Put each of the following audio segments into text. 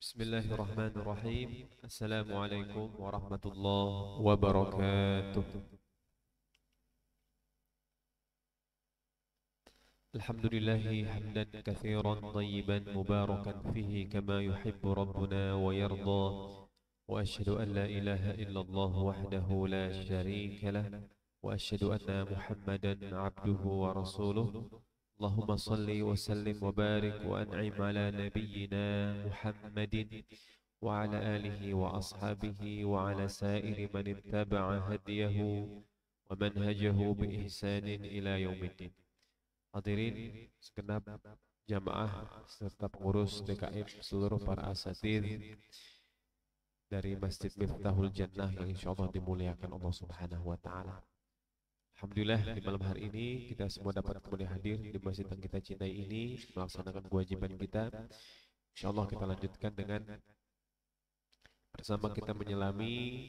Bismillahirrahmanirrahim. Assalamualaikum warahmatullahi wabarakatuh. Alhamdulillahi hamdan kathiran tayyiban mubarakan fihi kama yuhibbu rabbuna wa yarda. Wa ashhadu an la ilaha illallah wahdahu la sharika lah. Wa ashhadu anna Muhammadan abduhu wa rasuluh. Allahumma salli wa sallim wa barik wa an'im ala nabiyyina Muhammadin wa ala alihi wa ashabihi wa ala sairi man ittaba'a hadiyahu wa manhajahu bi ihsanin ila yaumiddin. Hadirin segenap jamaah serta pengurus DKM seluruh para asatidz dari Masjid Miftahul Jannah yang insyaallah dimuliakan Allah Subhanahu wa taala. Alhamdulillah di malam hari ini kita semua dapat kembali hadir di masjid yang kita cintai ini melaksanakan kewajiban kita. Insyaallah kita lanjutkan dengan bersama kita menyelami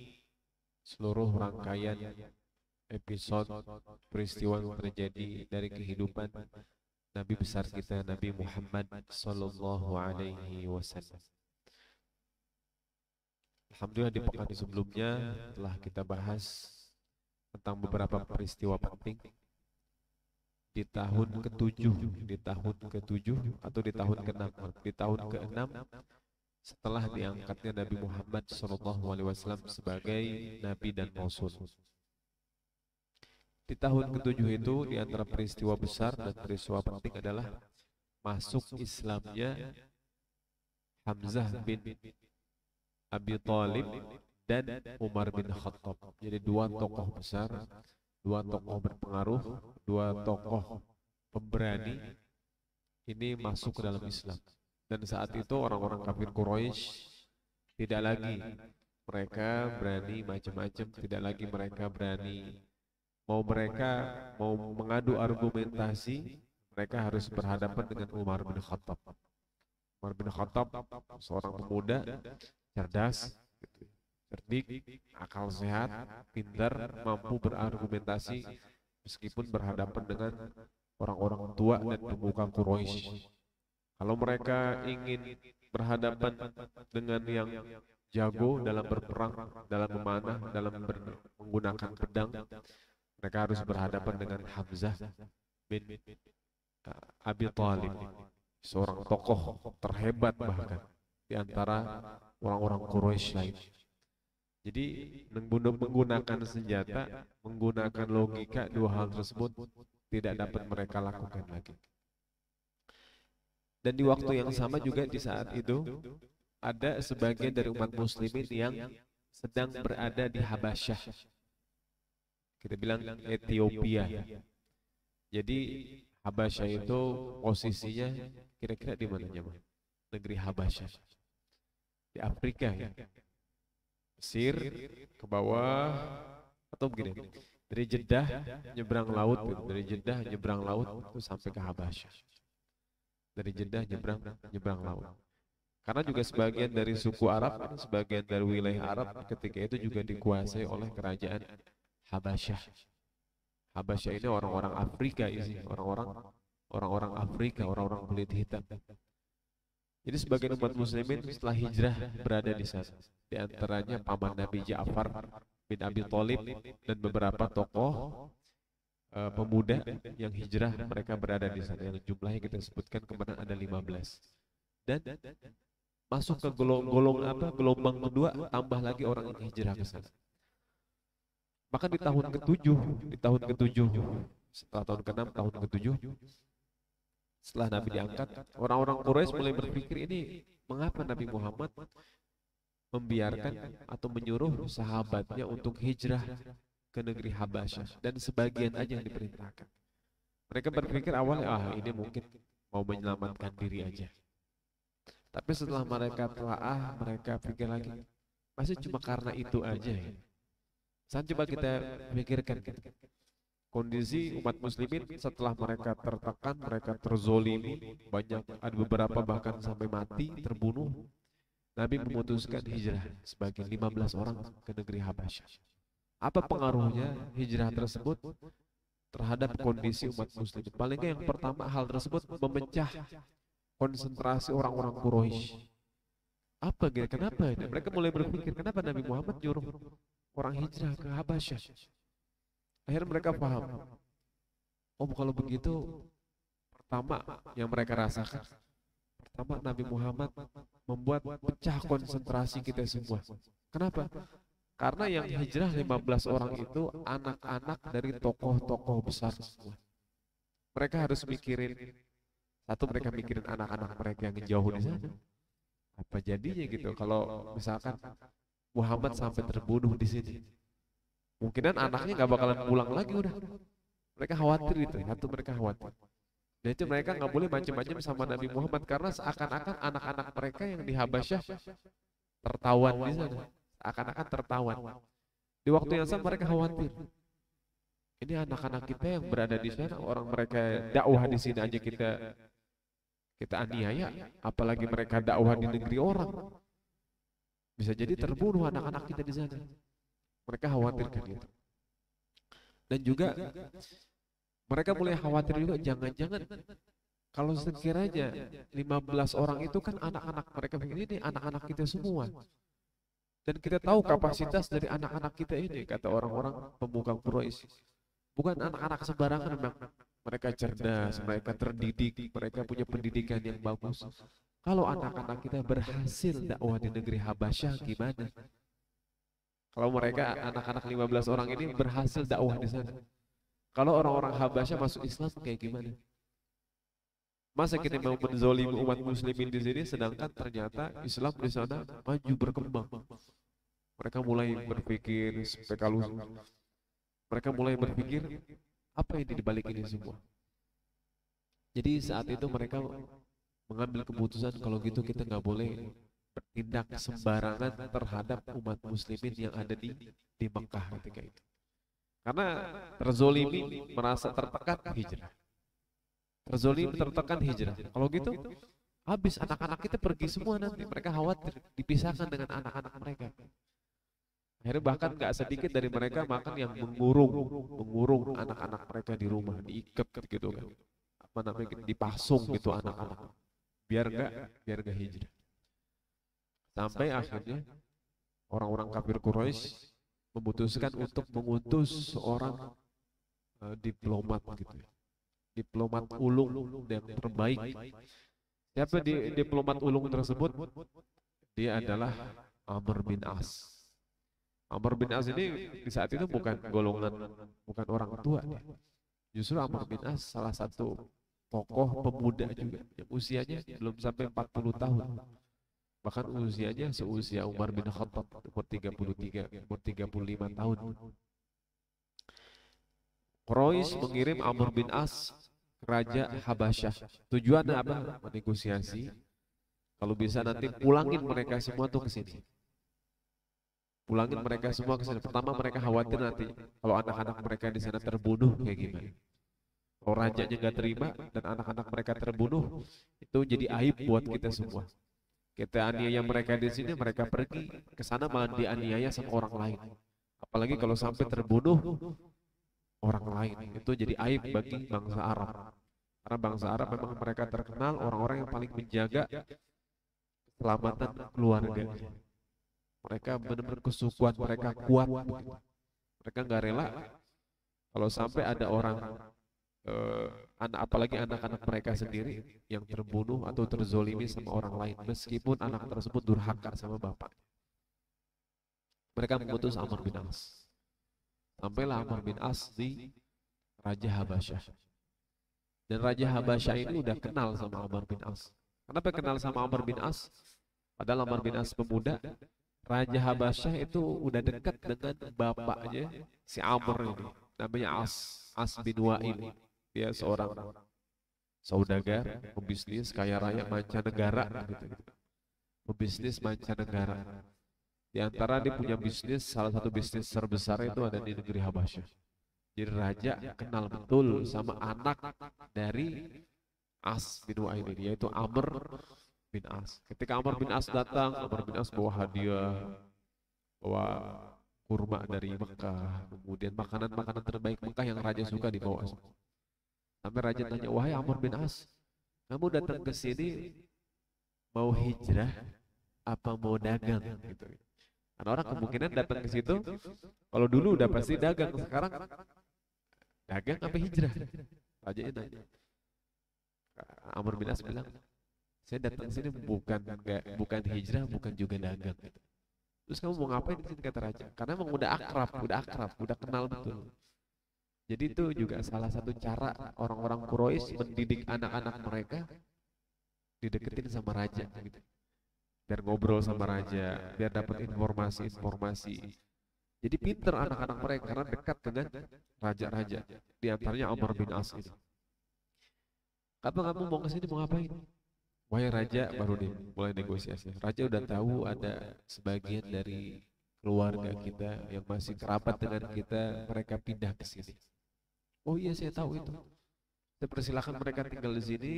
seluruh rangkaian episode peristiwa yang terjadi dari kehidupan Nabi besar kita Nabi Muhammad sallallahu alaihi wasallam. Alhamdulillah di pekan sebelumnya telah kita bahas tentang beberapa peristiwa penting di tahun ke-7, atau di tahun ke-6, di tahun ke-6 setelah diangkatnya Nabi Muhammad SAW sebagai Nabi dan Rasul. Di tahun ke-7 itu di antara peristiwa besar dan peristiwa penting adalah masuk Islamnya Hamzah bin Abi Thalib dan Umar bin Khattab. Jadi dua tokoh besar, dua tokoh berpengaruh, dua tokoh pemberani ini masuk ke dalam Islam. Dan saat itu orang-orang kafir Quraisy tidak lagi mereka berani macam-macam, tidak lagi mereka berani mau mengadu argumentasi, mereka harus berhadapan dengan Umar bin Khattab. Umar bin Khattab seorang pemuda cerdas, cerdik, akal sehat, pintar, mampu berargumentasi meskipun berhadapan dengan orang-orang tua dan pemuka Quraisy. Kalau mereka ingin berhadapan dengan yang jago dalam berperang, dalam memanah, dalam menggunakan pedang, mereka harus berhadapan dengan Hamzah bin Abi Thalib, seorang tokoh terhebat bahkan di antara orang-orang Quraisy lain. Jadi menggunakan senjata, menggunakan logika, dua hal tersebut tidak dapat mereka lakukan lagi. Dan di waktu yang sama juga di saat itu ada sebagian dari umat muslimin yang sedang berada di Habasyah. Kita bilang Ethiopia. Jadi Habasyah itu posisinya kira-kira di mana nyaman? Negeri Habasyah. Di Afrika ya. Mesir ke bawah atau begini, dari Jeddah nyebrang laut, dari Jeddah nyebrang laut itu sampai ke Habasyah. Dari Jeddah nyebrang laut. Karena juga sebagian dari suku Arab, sebagian dari wilayah Arab ketika itu juga dikuasai oleh kerajaan Habasyah. Habasyah ini orang-orang Afrika isi, orang-orang Afrika, orang-orang kulit hitam. Jadi sebagian umat muslimin setelah hijrah berada di sana. Di antaranya paman Nabi Ja'far bin Abi Thalib dan beberapa tokoh pemuda yang hijrah, mereka berada di sana. Yang jumlahnya kita sebutkan kemarin ada 15. Dan masuk ke gelombang kedua, tambah lagi orang yang hijrah ke sana. Maka di tahun ke-7, setelah tahun ke-6, tahun ke-7, setelah Nabi diangkat, orang-orang Quraisy mulai berpikir ini mengapa Nabi Muhammad membiarkan atau menyuruh sahabatnya untuk hijrah ke negeri Habasyah dan sebagian aja yang diperintahkan. Mereka berpikir awalnya ini mungkin mau menyelamatkan diri aja. Tapi setelah mereka telah mereka pikir lagi, masih cuma karena itu aja ya. Coba kita pikirkan kondisi umat muslimin setelah mereka tertekan, mereka terzolimi, banyak ada beberapa bahkan sampai mati, terbunuh. Nabi memutuskan hijrah sebagian 15 orang ke negeri Habasyah. Apa pengaruhnya hijrah tersebut terhadap kondisi umat muslimin? Paling yang pertama, hal tersebut memecah konsentrasi orang-orang Quraisy. Apa gitu? Kenapa? Dan mereka mulai berpikir, kenapa Nabi Muhammad nyuruh orang hijrah ke Habasyah? Akhirnya mereka paham. Oh, kalau begitu, pertama yang mereka rasakan, pertama Nabi Muhammad membuat pecah konsentrasi kita semua. Kenapa? Karena yang hijrah 15 orang itu anak-anak dari tokoh-tokoh besar semua. Mereka harus mikirin, satu mereka mikirin anak-anak mereka yang jauh di sana. Apa jadinya gitu kalau misalkan Muhammad sampai terbunuh di sini? Mungkinan anaknya nggak bakalan pulang lagi udah. Mereka khawatir itu, satu mereka khawatir. Dan itu mereka nggak boleh macam-macam sama Nabi Muhammad karena seakan-akan anak-anak mereka yang di Habasyah tertawan di sana, seakan-akan tertawan. Di waktu yang sama mereka khawatir. Ini anak-anak kita yang berada di sana, orang mereka dakwah di sini aja kita aniaya, apalagi mereka dakwah di negeri orang. Bisa jadi terbunuh anak-anak kita di sana. Mereka khawatirkan itu. Dan juga mereka mulai khawatir juga jangan-jangan kalau sekiranya 15 orang itu kan anak-anak mereka ini anak-anak kita semua. Dan kita tahu kapasitas dari anak-anak kita ini kata orang-orang pemuka Quraisy. Bukan anak-anak sembarangan memang. Mereka cerdas, mereka terdidik, mereka punya pendidikan yang bagus. Kalau anak-anak kita berhasil dakwah di negeri Habasyah gimana? Kalau mereka anak-anak 15 orang ini berhasil dakwah di sana. Kalau orang-orang Habasyah masuk Islam kayak gimana? Masa kita mau menzolimi umat muslimin di sini sedangkan ternyata Islam di sana maju berkembang. Mereka mulai berpikir spekalus. Mereka mulai berpikir apa yang di balik ini semua. Jadi saat itu mereka mengambil keputusan kalau gitu kita nggak boleh bertindak sembarangan terhadap umat muslimin yang ada di Mekah ketika itu. Karena terzolimi merasa tertekan hijrah. Terzolimi tertekan hijrah. Kalau gitu habis anak-anak kita pergi semua nanti. Mereka khawatir dipisahkan dengan anak-anak mereka. Akhirnya bahkan nggak sedikit dari mereka makan yang mengurung anak-anak mereka di rumah, diikat gitu kan. Apa namanya dipasung gitu anak-anak. Biar nggak hijrah. Sampai akhirnya orang-orang kafir Quraisy memutuskan untuk mengutus seorang diplomat gitu ya. Diplomat ulung yang terbaik. Siapa diplomat ulung tersebut? Dia adalah Amr bin As. Amr bin As ini di saat itu bukan orang tua dia. Justru Amr bin As salah satu tokoh pemuda juga yang usianya belum sampai 40 tahun. Bahkan usianya seusia Umar bin Khattab umur 33, umur 35 tahun. Quraisy mengirim Amr bin As ke Raja Habasyah. Tujuannya apa? Menegosiasi. Kalau bisa nanti pulangin mereka semua tuh ke sini. Pulangin mereka semua ke sana. Pertama mereka khawatir nanti kalau anak-anak mereka di sana terbunuh kayak gimana. Kalau rajanya nggak terima dan anak-anak mereka terbunuh, itu jadi aib buat kita semua. Kita aniaya mereka di sini, mereka pergi ke sana malah dianiaya sama orang lain. Apalagi kalau sampai terbunuh orang lain, itu jadi aib bagi bangsa Arab. Karena bangsa Arab memang mereka terkenal orang-orang yang paling menjaga keselamatan keluarga. Mereka benar-benar kesukuan mereka kuat. Mereka nggak rela kalau sampai ada orang apalagi anak-anak mereka sendiri yang terbunuh atau terzolimi sama orang lain meskipun anak tersebut durhaka sama bapak. Mereka mengutus Amr bin As. Sampailah Amr bin As di Raja Habasyah. Dan Raja Habasyah ini udah kenal sama Amr bin As. Kenapa kenal sama Amr bin As? Padahal Amr bin As pemuda. Raja Habasyah itu udah dekat dengan bapaknya si Amr ini. Namanya As bin Wa'il. Dia seorang saudagar, pebisnis kaya raya mancanegara gitu. Pebisnis mancanegara. Di antara dia punya bisnis, salah satu bisnis terbesar itu ada di negeri Habasyah. Jadi raja kenal betul sama anak dari As bin Wa'il ini, yaitu Amr bin As. Ketika Amr bin As datang, Amr bin As bawa hadiah, bawa kurma dari Mekah, kemudian makanan-makanan terbaik Mekah yang raja suka dibawa. Sampai raja tanya, wahai Amr bin As, kamu datang ke sini mau hijrah apa mau dagang gitu. Karena orang kemungkinan datang ke situ, kalau dulu udah pasti dagang, sekarang dagang apa hijrah? Rajanya nanya. Amr bin As bilang, saya datang sini bukan hijrah, bukan juga dagang. Terus kamu mau ngapain di sini, kata raja? Karena emang udah akrab, udah kenal betul. Jadi itu juga salah satu cara orang-orang Quraisy mendidik anak-anak mereka dideketin sama raja gitu. Biar ngobrol sama raja, biar dapat informasi-informasi. Jadi pinter anak-anak mereka karena dekat dengan raja-raja. Di antaranya Amr bin As itu. Kamu mau ke sini mau ngapain? Wahai raja, baru nih mulai negosiasi. Raja udah tahu ada sebagian dari keluarga kita yang masih kerabat dengan kita, mereka pindah ke sini. Oh iya, saya tahu itu. Saya persilahkan mereka tinggal di sini.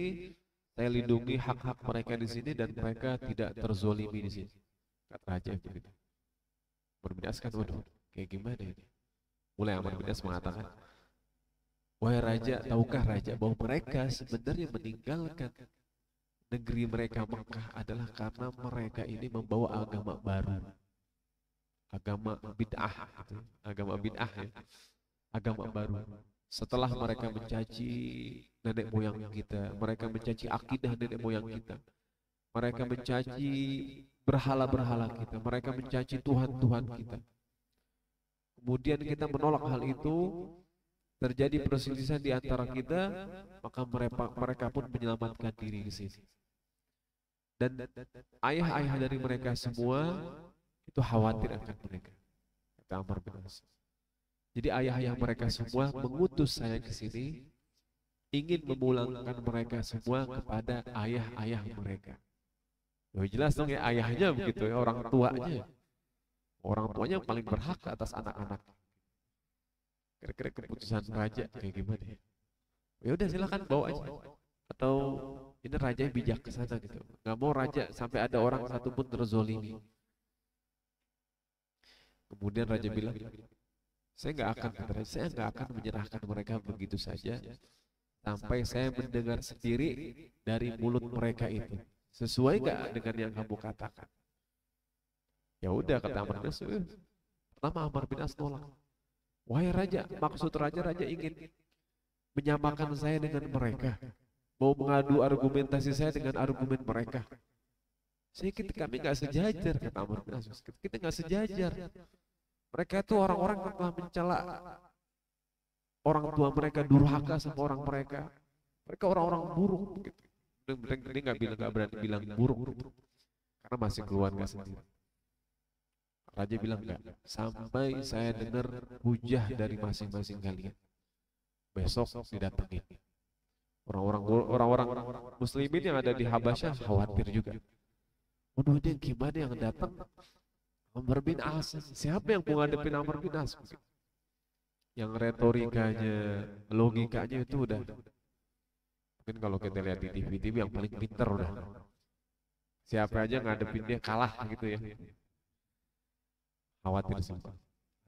Saya lindungi hak-hak mereka di sini dan mereka tidak terzolimi di sini. Kata raja begitu. Berbedaskan, waduh, kayak gimana ini? Mulai Amr bin As mengatakan, wahai raja, tahukah raja bahwa mereka sebenarnya meninggalkan negeri mereka Mekah adalah karena mereka ini membawa agama baru, agama bid'ah, agama bid'ah ya, agama baru. Setelah mereka mencaci nenek moyang kita, mereka mencaci akidah nenek moyang kita, mereka mencaci berhala-berhala kita, mereka mencaci Tuhan-Tuhan kita. Kemudian kita menolak hal itu, terjadi perselisihan di antara kita, maka mereka pun menyelamatkan diri di sini. Dan ayah-ayah dari mereka semua itu khawatir akan mereka. Kata Amr bin As. Jadi ayah-ayah mereka semua mengutus saya ke sini, ingin memulangkan mereka semua kepada ayah-ayah mereka. Loh, jelas dong ya, ayahnya begitu ya, orang tuanya. Orang tuanya yang paling berhak atas anak-anak. Kira-kira keputusan raja kayak gimana ya? Ya udah silakan bawa aja. Atau ini raja bijak ke sana gitu. Nggak mau raja sampai ada orang satu pun terzolimi. Kemudian raja bilang, saya nggak akan menyerahkan mereka begitu saja sampai saya mendengar sendiri dari mulut mereka itu. Sesuai nggak dengan yang kamu katakan? Ya udah, kata Amr bin As. Pertama Amr bin As nolak. Wahai raja, maksud raja ingin menyamakan saya dengan mereka, mau mengadu argumentasi saya dengan argumen mereka. Kami nggak sejajar, kata Amr bin As. Kita nggak sejajar. Mereka itu orang-orang yang telah mencela orang tua mereka, durhaka sama orang mereka. Mereka orang-orang buruk. Gitu. Dia nggak berani bilang buruk, karena masih keluarga sendiri. Raja bilang enggak, sampai saya dengar hujah dari masing-masing kalian. Besok didatengin. Orang-orang muslimin yang ada di Habasyah khawatir juga. Waduh, dia gimana yang datang? Amr bin As. Siapa yang mau ngadepin Amr bin As? Yang retorikanya, logikanya itu udah. Mungkin kalau kita lihat di TV yang paling pinter udah. Siapa aja ngadepin dia kalah gitu ya. Khawatir semua.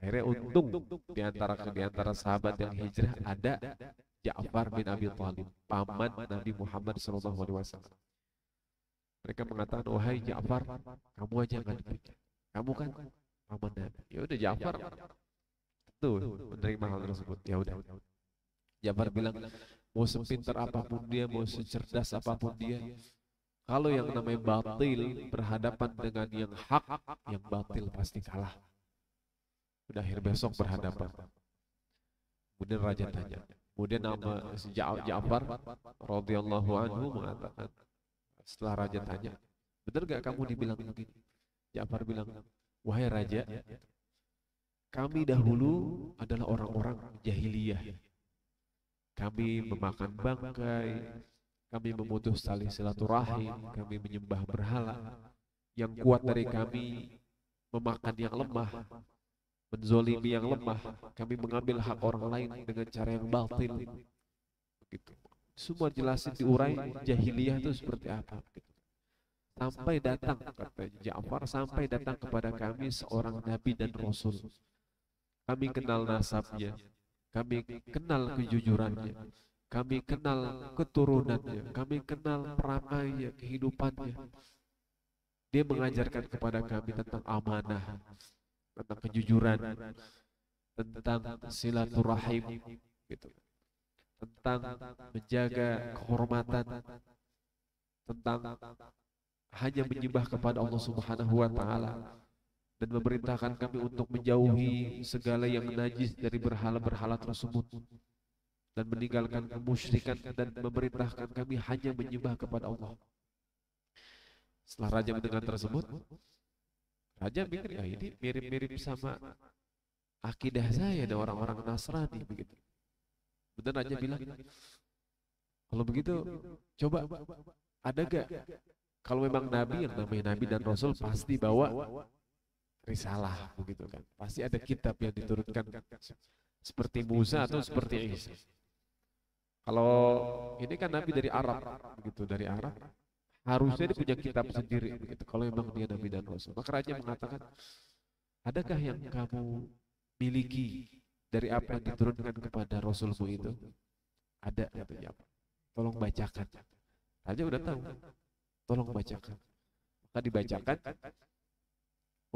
Akhirnya untung di antara sahabat yang hijrah ada Ja'far bin Abi Thalib, paman Nabi Muhammad SAW. Mereka mengatakan, wahai Ja'far, kamu aja ngadepin. Kamu kan paman Nabi. Ya udah, Ja'far tuh menerima hal tersebut. Ya udah. Ja'far bilang, mau sepintar apapun dia, mau secerdas apapun dia, kalau yang namanya batil berhadapan dengan yang hak, yang batil pasti kalah. Udah, akhir besok berhadapan. Kemudian raja tanya. Kemudian nama Ja'far radhiyallahu anhu mengatakan, setelah raja tanya, benar gak kamu dibilang begini? Ja'far bilang, wahai raja, kami dahulu adalah orang-orang jahiliyah. Kami memakan bangkai, kami memutus tali silaturahim, kami menyembah berhala. Yang kuat dari kami memakan yang lemah, menzolimi yang lemah, kami mengambil hak orang lain dengan cara yang batil. Begitu. Semua jelasin diurai jahiliyah itu seperti apa. Sampai datang, kata Ja'far, sampai datang kepada kami seorang nabi dan rasul. Kami kenal nasabnya, kami kenal kejujurannya, kami kenal keturunannya, kami kenal perangainya, kehidupannya. Dia mengajarkan kepada kami tentang amanah, tentang kejujuran, tentang silaturahim, gitu, tentang menjaga kehormatan, tentang hanya menyembah kepada Allah Subhanahu wa taala, dan memerintahkan kami untuk menjauhi segala yang najis dari berhala-berhala tersebut, dan meninggalkan kemusyrikan, dan memerintahkan kami hanya menyembah kepada Allah. Setelah raja mendengar tersebut, raja mikir, ya ini mirip-mirip sama akidah saya dan orang-orang Nasrani begitu. Benar, raja bilang, kalau begitu coba, ada gak, kalau memang nabi, yang namanya nabi dan rasul pasti bawa risalah begitu kan, pasti ada kitab yang diturunkan seperti Musa atau seperti Isa. Kalau ini kan nabi dari Arab begitu, dari Arab harusnya dia punya kitab sendiri begitu, kalau memang dia nabi dan rasul. Maka raja mengatakan, adakah yang kamu miliki dari apa yang diturunkan kepada rasulmu itu? Ada, katanya. Tolong bacakan. Raja udah tahu, tolong bacakan. Maka dibacakan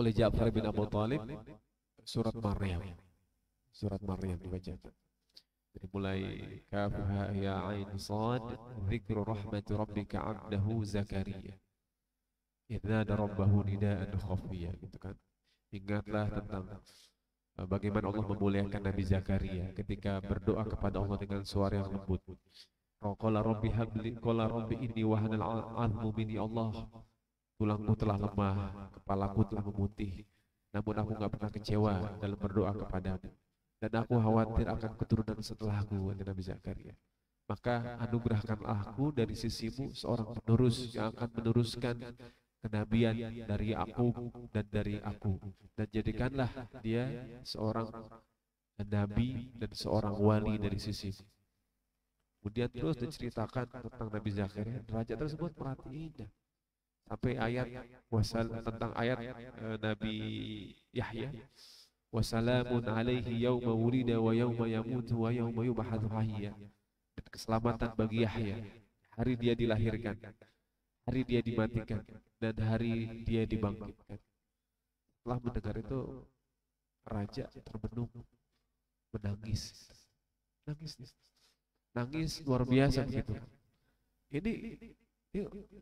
oleh Ja'far bin Abu Thalib surat Maryam. Surat Maryam dibacakan. Dari mulai kafha ya ain sad dzikru rahmati rabbika 'abdahu Zakaria idza nada rabbahu nidaan khafiyya, gitu kan. Ingatlah tentang bagaimana Allah memuliakan Nabi Zakaria ketika berdoa kepada Allah dengan suara yang lembut. Qala rabbi habli, qala rabbi inni wahanal 'azmu minni, Allah, tulangku telah lemah, kepalaku telah memutih, namun aku nggak pernah kecewa dalam berdoa kepadamu, dan aku khawatir akan keturunan setelahku, kata Nabi Zakaria. Maka anugerahkanlah aku dari sisimu seorang penerus yang akan meneruskan kenabian dari aku dan dari aku, dan jadikanlah dia seorang nabi dan seorang wali dari sisimu. Kemudian terus diceritakan tentang Nabi Zakaria. Raja tersebut perhatiin sampai ayat tentang ayat Nabi Yahya, wassalamun alaihi yauma wulida wa yauma yamutu wa yauma yub'atsu hayya. Dan keselamatan bagi Yahya, hari dia dilahirkan, hari dia dimatikan, dan hari dia dibangkitkan. Setelah mendengar itu, raja termenung, menangis, nangis luar biasa begitu. Ini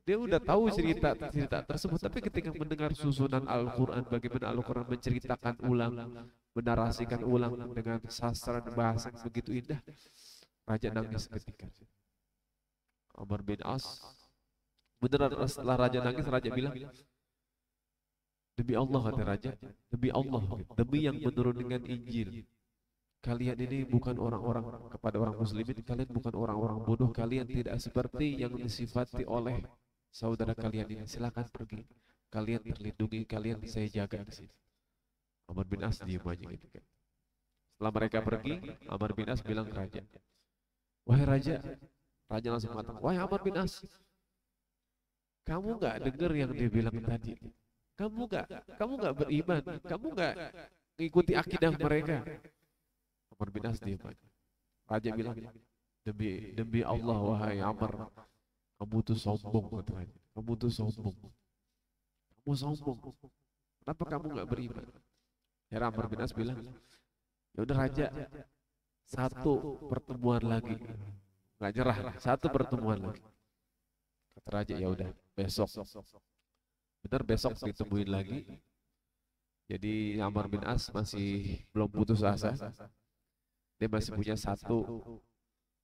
dia udah tahu cerita tersebut, tapi ketika mendengar susunan Al-Quran, bagaimana Al-Quran menceritakan ulang, menarasikan ulang dengan sastra dan bahasa yang begitu indah, raja nangis ketika. Amr bin As, beneran setelah raja nangis, raja bilang, demi Allah, kata raja, demi Allah, demi yang menurunkan Injil, kalian ini bukan orang-orang, kepada orang muslimin, kalian bukan orang-orang bodoh, kalian tidak seperti yang disifati oleh saudara kalian ini. Silakan pergi, kalian terlindungi, kalian saya jaga di sini. Amr bin As diam aja gitu kan. Setelah mereka pergi, Amr bin As bilang ke raja, wahai raja, raja langsung mengatakan, wahai Amr bin As, kamu nggak dengar yang dia bilang tadi? Kamu nggak beriman, kamu nggak mengikuti akidah mereka. Amr bin As diam aja. Raja bilang, demi Allah wahai Amr, kamu tuh sombong, katanya. Kamu tuh sombong. Kamu sombong. Kenapa kamu nggak beriman? Akhirnya Amr bin As bilang, ya udah raja, satu pertemuan lagi, nggak nyerah, satu pertemuan lagi. Kata raja, ya udah besok. Benar, besok ditemuin lagi. Jadi Amr bin As masih belum putus asa. Dia masih punya satu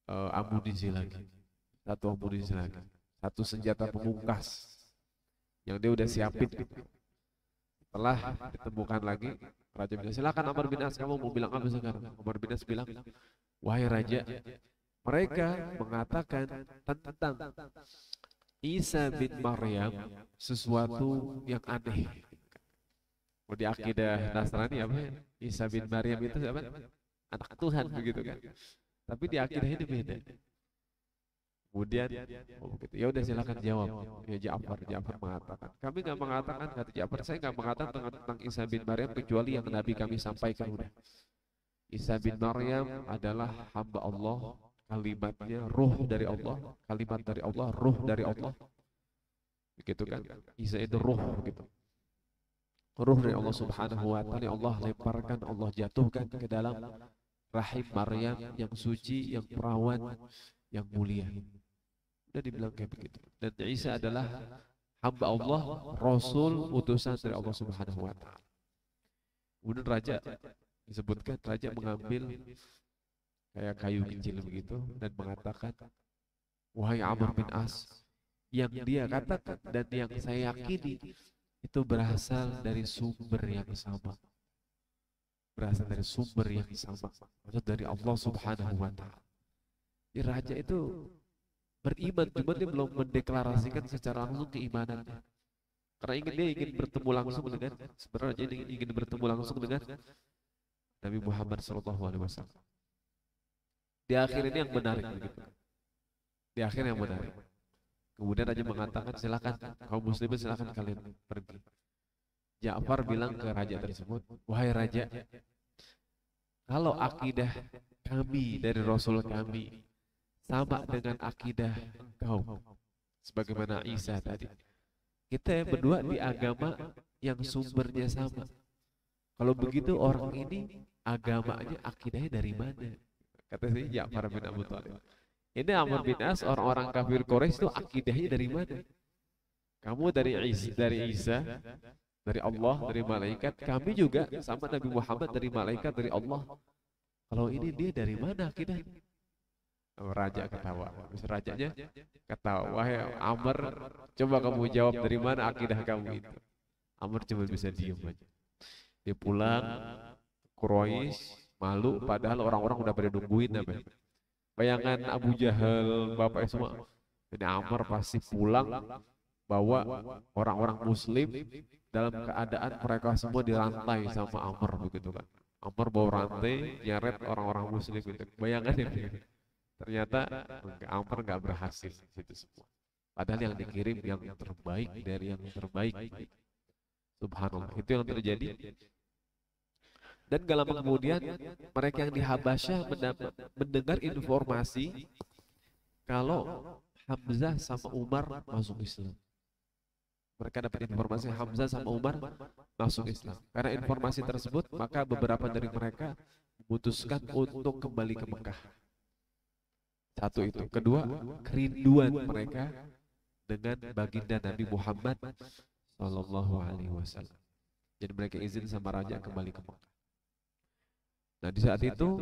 amunisi lagi, satu senjata pemungkas yang dia udah siapin. Setelah ditemukan lagi, raja bilang, silakan Amr bin As, kamu mau bilang apa sekarang? Amr bin As bilang, wahai raja, mereka mengatakan tentang Isa bin Maryam sesuatu yang aneh. Di akidah Nasrani apa? Isa bin Maryam itu apa? Anak Tuhan begitu kan. Tapi di akidah ini beda. Kemudian ya udah silakan jawab. Ya Ja'far mengatakan, kami nggak mengatakan, kata Ja'far, saya nggak mengatakan tentang Isa bin Maryam kecuali yang Nabi kami sampaikan udah. Isa bin Maryam adalah hamba Allah, kalimatnya ruh dari Allah, kalimat dari Allah, ruh dari Allah. begitu kan? Isa itu ruh begitu. Ruh dari Allah Subhanahu wa taala Allah lemparkan, Allah jatuhkan ke dalam rahim Maryam yang suci, yang perawan, yang mulia. Udah dibilang kayak begitu. Dan Isa adalah hamba Allah, Rasul, utusan dari Allah Subhanahu wa taala. Kemudian raja disebutkan, raja mengambil kayak kayu kecil begitu dan mengatakan, wahai Amr bin As, yang dia katakan dan yang saya yakini itu berasal dari sumber yang sama. Berasal dari sumber yang sama. Maksud dari Allah Subhanahu wa taala. Jadi raja itu beriman, cuma dia belum mendeklarasikan secara langsung keimanannya. Karena dia ingin bertemu langsung dengan, sebenarnya dia ingin bertemu langsung dengan Nabi Muhammad SAW. Di akhir ini yang menarik begitu. Di akhir yang menarik. Kemudian raja mengatakan, silakan kaum muslimin, silakan kalian pergi. Ja'far bilang ke raja tersebut, wahai raja, kalau akidah kami dari Rasul kami sama dengan akidah engkau, sebagaimana Isa tadi, kita berdua di agama yang sumbernya sama. Kalau begitu orang ini agamanya, akidahnya dari mana? Kata si Ja'far bin Abu Thalib. Ini Amr bin As, orang-orang kafir Quraisy itu akidahnya dari mana? Kamu dari Isa, dari Allah, dari malaikat. Kami juga sama Nabi Muhammad dari malaikat, dari Allah. Kalau ini dia dari mana akidahnya? Raja ketawa. Rajanya ketawa. Wahai Amr, coba kamu jawab dari mana akidah kamu itu. Amr cuma bisa diam aja. Dia pulang Quraisy malu, padahal orang-orang udah pada nungguin apa. Bayangan Abu Jahal, bapaknya semua. Ini Amr pasti pulang bawa orang-orang Muslim dalam keadaan mereka semua dirantai sama Amr begitu kan. Amr bawa rantai nyeret orang-orang Muslim gitu. Bayangannya begitu. Ternyata Amr nggak berhasil itu semua. Padahal yang dikirim yang terbaik dari yang terbaik. Subhanallah, itu yang terjadi. Dan gak lama kemudian mereka yang di Habasyah mendengar informasi kalau Hamzah sama Umar masuk Islam. Mereka dapat informasi Hamzah sama Umar masuk Islam. Karena informasi tersebut, maka beberapa dari mereka memutuskan untuk kembali ke Mekah. Satu itu. Kedua, kerinduan mereka dengan baginda Nabi Muhammad SAW. Jadi mereka izin sama raja kembali ke Mekah. Nah di saat itu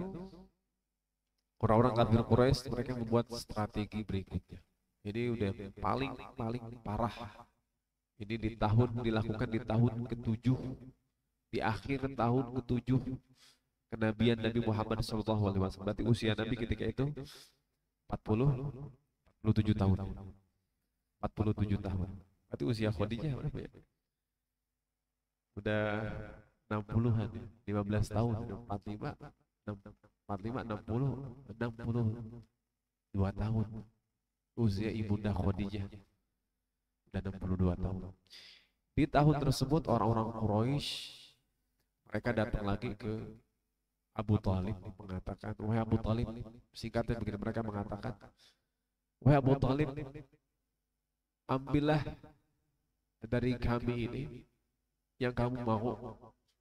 orang-orang kafir Quraisy mereka membuat strategi berikutnya. Jadi udah paling parah. Ini dilakukan di tahun ke-7, di akhir tahun ke-7 kenabian Nabi Muhammad SAW. Berarti usia Nabi ketika itu 47 tahun. 47 tahun. Berarti usia Khadijah berapa ya? Udah 60-an, 15 tahun, 45, 62 tahun. Usia ibunda Khadijah udah 62 tahun. Di tahun tersebut orang-orang Quraisy mereka datang lagi ke Abu Thalib mengatakan, wahai Abu Thalib, singkatnya begini, mereka mengatakan, wahai Abu Thalib, ambillah dari kami ini yang kamu mau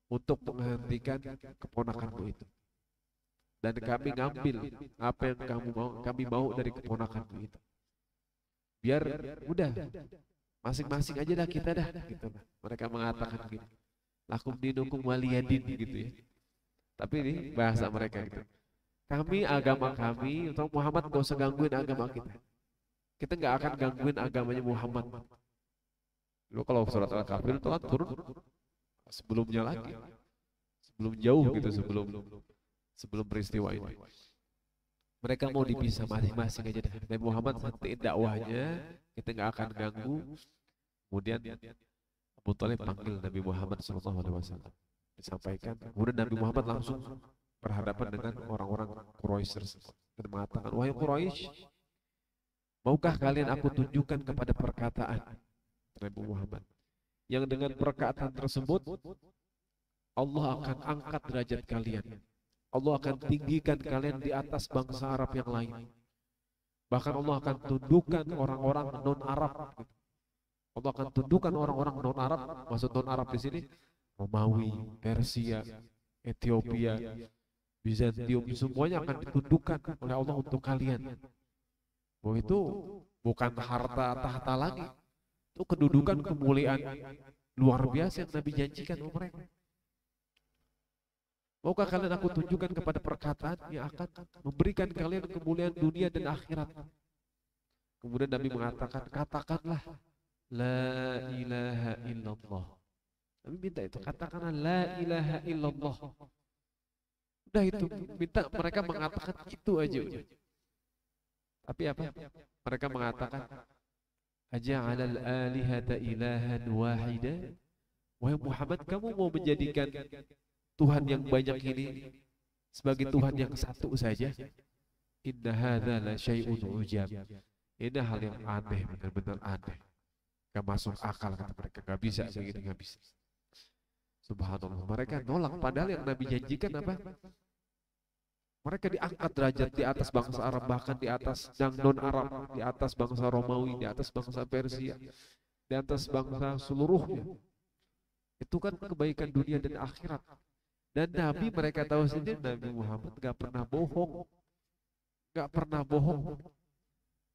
untuk menghentikan keponakanmu itu. Dan kami ngambil apa yang kamu mau, kami mau dari keponakanmu itu. Biar udah masing-masing aja dah kita dah gitu. Mereka mengatakan gitu. Lakum dinukum waliyadin gitu ya. Tapi ini bahasa mereka gitu. Kami agama kami, untuk Muhammad gak usah gangguin agama kita. Kita nggak akan gangguin agamanya Muhammad. Lalu kalau surat Al-Kafir itu kan turun sebelumnya lagi, sebelum jauh gitu, sebelum peristiwa ini. Mereka mau dipisah masing-masing aja. Nabi Muhammad santiin dakwahnya, kita nggak akan ganggu. Kemudian Abu Thalib panggil Nabi Muhammad SAW, disampaikan. Kemudian Nabi Muhammad langsung berhadapan dengan orang-orang Quraisy tersebut dan mengatakan, wahai Quraisy, maukah kalian aku tunjukkan kepada perkataan Nabi Muhammad yang dengan perkataan tersebut Allah akan angkat derajat kalian, Allah akan tinggikan kalian di atas bangsa Arab yang lain, bahkan Allah akan tundukkan orang-orang non-Arab Allah akan tundukkan orang-orang non-Arab, maksud non-Arab di sini Romawi, Persia, Ethiopia, Bizantium, semuanya akan ditundukkan oleh Allah untuk kalian. Bahwa itu bukan harta tahta lagi, itu kedudukan kemuliaan luar biasa yang Nabi janjikan kepada mereka. Maukah kalian aku tunjukkan kepada perkataan yang akan memberikan kalian kemuliaan dunia dan akhirat? Kemudian Nabi mengatakan, katakanlah la ilaha illallah. Nabi minta itu, katakanlah la ilaha illallah. Udah itu, minta mereka mengatakan itu aja. Tapi apa? Mereka mengatakan, aja'alal alihata ilahan wahida. Wahai Muhammad, kamu mau menjadikan Tuhan yang banyak ini sebagai Tuhan yang satu saja? Inna hadza la syai'un ujab. Ini hal yang aneh, benar-benar aneh. Gak masuk akal kata mereka, gak bisa begitu, gak bisa. Subhanallah, mereka nolak padahal yang Nabi janjikan apa? Mereka diangkat derajat di atas bangsa Arab, bahkan di atas yang non-Arab, di atas bangsa Romawi, di atas bangsa Persia, di atas bangsa seluruhnya. Itu kan kebaikan dunia dan akhirat. Dan Nabi mereka tahu sendiri, Nabi Muhammad gak pernah bohong. Gak pernah bohong.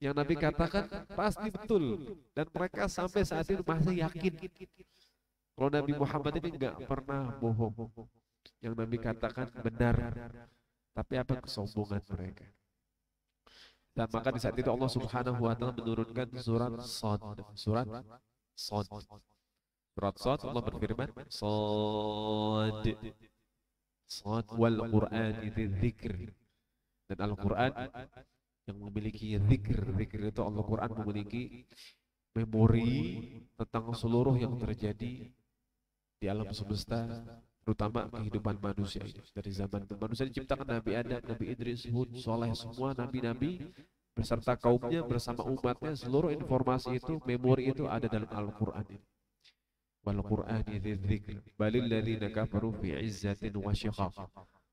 Yang Nabi katakan pasti betul. Dan mereka sampai saat ini masih yakin. Kalau Nabi Muhammad ini gak pernah bohong. Yang Nabi katakan benar. Tapi apa kesombongan mereka. Dan maka di saat itu Allah Subhanahu wa ta'ala menurunkan surat Shad. Surat Shad. Surat Shad Allah berfirman, Shad. Shad wal Qur'an itu dzikr. Dan Al-Quran yang memiliki zikr. Zikr itu Al-Quran memiliki memori tentang seluruh yang terjadi di alam semesta, terutama kehidupan manusia ini. Dari zaman manusia diciptakan, Nabi Adam, Nabi Idris, Hud, Soleh, semua nabi-nabi beserta kaumnya bersama umatnya, seluruh informasi itu, memori itu ada dalam Al-Quran ini. Wal Qur'ani dzikr balil ladzina kafaru fi izzatin wa syiqaq.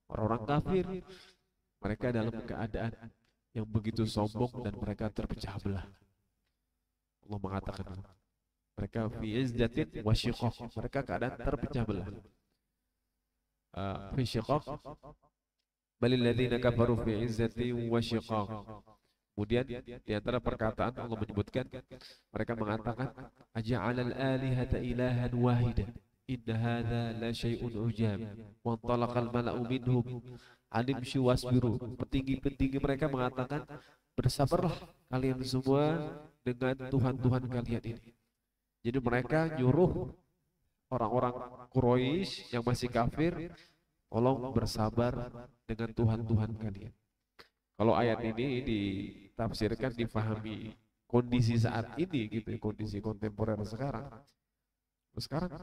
Orang-orang kafir mereka dalam keadaan yang begitu sombong dan mereka terpecah belah. Allah mengatakan mereka fi izzatin wa syiqaq, mereka keadaan terpecah belah. Fi syiqaq balil ladzina kafaru fi izzatin wa syiqaq. Kemudian di antara perkataan Allah menyebutkan mereka mengatakan aja'alal alihata ilahan wahida inna hadza la syai'un ujab wa talaqal mala'u minhum alim wasbiru. Petinggi-petinggi mereka mengatakan bersabarlah kalian semua dengan Tuhan-Tuhan kalian ini. Jadi mereka nyuruh orang-orang Quraisy yang masih kafir, tolong bersabar dengan Tuhan-Tuhan kalian. Kalau ayat ini ditafsirkan, difahami kondisi saat ini gitu, kondisi kontemporer sekarang. Sekarang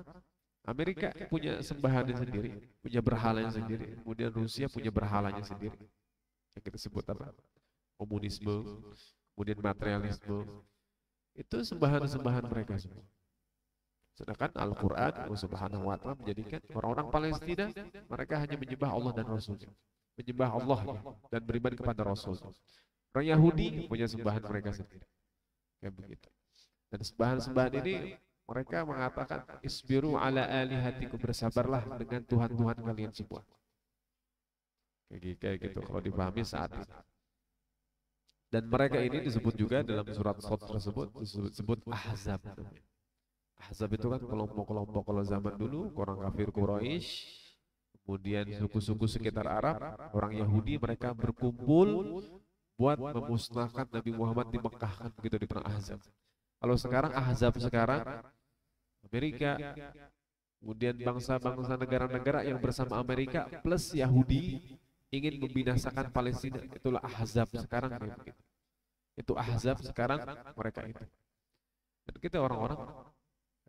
Amerika punya sembahannya sendiri, punya berhalanya sendiri. Kemudian Rusia punya berhalanya sendiri. Yang kita sebut apa? Komunisme, kemudian materialisme. Itu sembahan-sembahan mereka semua. Sedangkan Al-Quran Allah Subhanahu wa ta'ala menjadikan orang-orang Palestina mereka hanya menyembah Allah dan Rasulnya, menyembah Allah dan beriman kepada Rasul. Orang Yahudi punya sembahan mereka sendiri, kayak begitu. Dan sembahan-sembahan ini mereka mengatakan isbiru ala alihatikum, bersabarlah dengan Tuhan-Tuhan kalian semua. Kayak gitu kalau dipahami saat ini. Dan mereka ini disebut juga dalam surat Shad tersebut disebut Ahzab. Ahzab itu kan kelompok-kelompok kalau zaman dulu orang kafir Quraisy, kemudian suku-suku sekitar Arab, orang Yahudi, mereka berkumpul buat memusnahkan Nabi Muhammad di Mekah, kan begitu di perang Ahzab. Kalau sekarang Ahzab sekarang Amerika, kemudian bangsa-bangsa negara-negara yang bersama Amerika plus Yahudi ingin membinasakan Palestina, itulah Ahzab sekarang kayak begitu. Itu Ahzab sekarang mereka itu. Dan kita orang-orang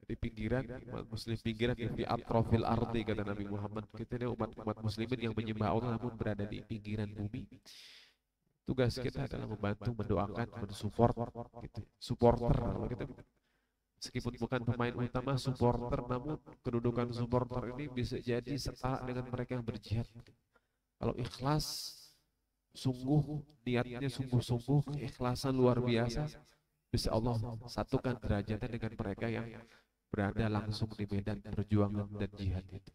di pinggiran, umat muslim pinggiran di atrofil ardi kata Nabi Muhammad. Kita ini umat muslimin yang menyembah Allah namun berada di pinggiran bumi. Tugas kita adalah membantu, mendoakan, mensupport gitu. Supporter kalau kita meskipun bukan pemain utama, supporter, namun kedudukan supporter ini bisa jadi setara dengan mereka yang berjihad. Kalau ikhlas, sungguh niatnya sungguh-sungguh, keikhlasan luar biasa, bisa Allah satukan derajatnya dengan mereka yang berada langsung di medan perjuangan dan jihad itu.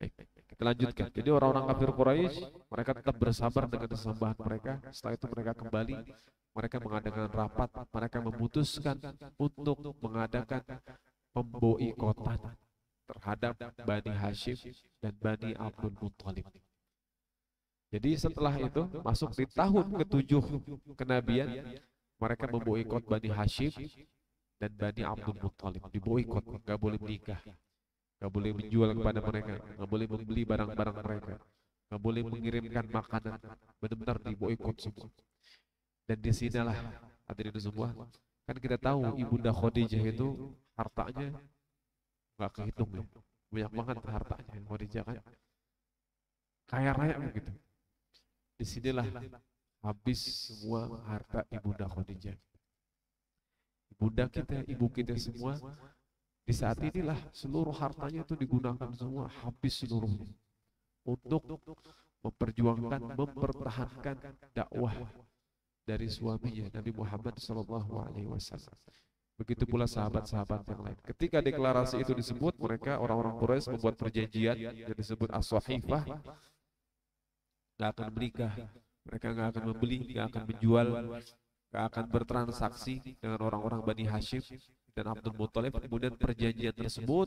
Baik, kita lanjutkan. Jadi orang-orang kafir Quraisy mereka tetap bersabar dengan kesembahan mereka. Setelah itu mereka kembali, mereka mengadakan rapat, mereka memutuskan untuk mengadakan pemboikotan terhadap Bani Hashim dan Bani Abdul Muthalib. Jadi setelah itu masuk di tahun ke-7 kenabian, mereka memboikot Bani Hashim dan Bani Abdul Muthalib. Diboikot, nggak boleh menikah, nggak boleh menjual kepada mereka, nggak boleh membeli barang-barang mereka, nggak boleh mengirimkan makanan, benar-benar diboikot semua. Dan di sinilah hadirin semua, kan kita tahu Ibunda Khadijah itu hartanya nggak kehitung ya, banyak banget hartanya Khadijah kan, kaya raya begitu. Disinilah habis semua harta Ibunda Khadijah. Ibunda kita, ibu kita semua, di saat inilah seluruh hartanya itu digunakan semua, habis seluruhnya untuk memperjuangkan, mempertahankan dakwah dari suaminya Nabi Muhammad SAW. Begitu pula sahabat-sahabat yang lain. Ketika deklarasi itu disebut, mereka orang-orang Quraisy membuat perjanjian yang disebut As-Sahifah. Gak akan menikah, mereka gak akan membeli, gak akan menjual, gak akan bertransaksi dengan orang-orang Bani Hashim dan Abdul Muthalib. Kemudian perjanjian tersebut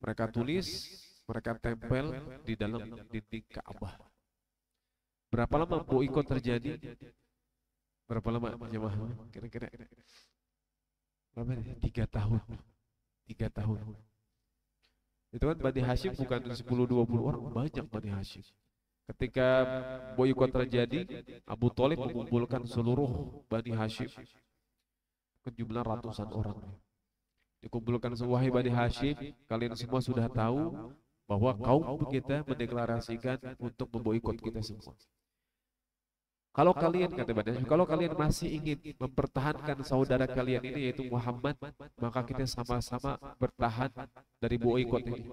mereka tulis, mereka tempel di dalam dinding Ka'bah. Berapa lama boikot terjadi? Berapa lama jemaah? Kira-kira berapa? 3 tahun. 3 tahun. Itu kan Bani Hashim bukan 10-20 orang, banyak Bani Hashim. Ketika boikot terjadi, Abu Thalib mengumpulkan seluruh Bani Hashim ke jumlah ratusan orang. Dikumpulkan semua, wahai Bani Hashim, kalian semua sudah tahu bahwa kaum kita mendeklarasikan untuk memboikot kita semua. Kalau kalian, kata Bani Hashim, kalau kalian masih ingin mempertahankan saudara kalian ini yaitu Muhammad, maka kita sama-sama bertahan dari boikot ini.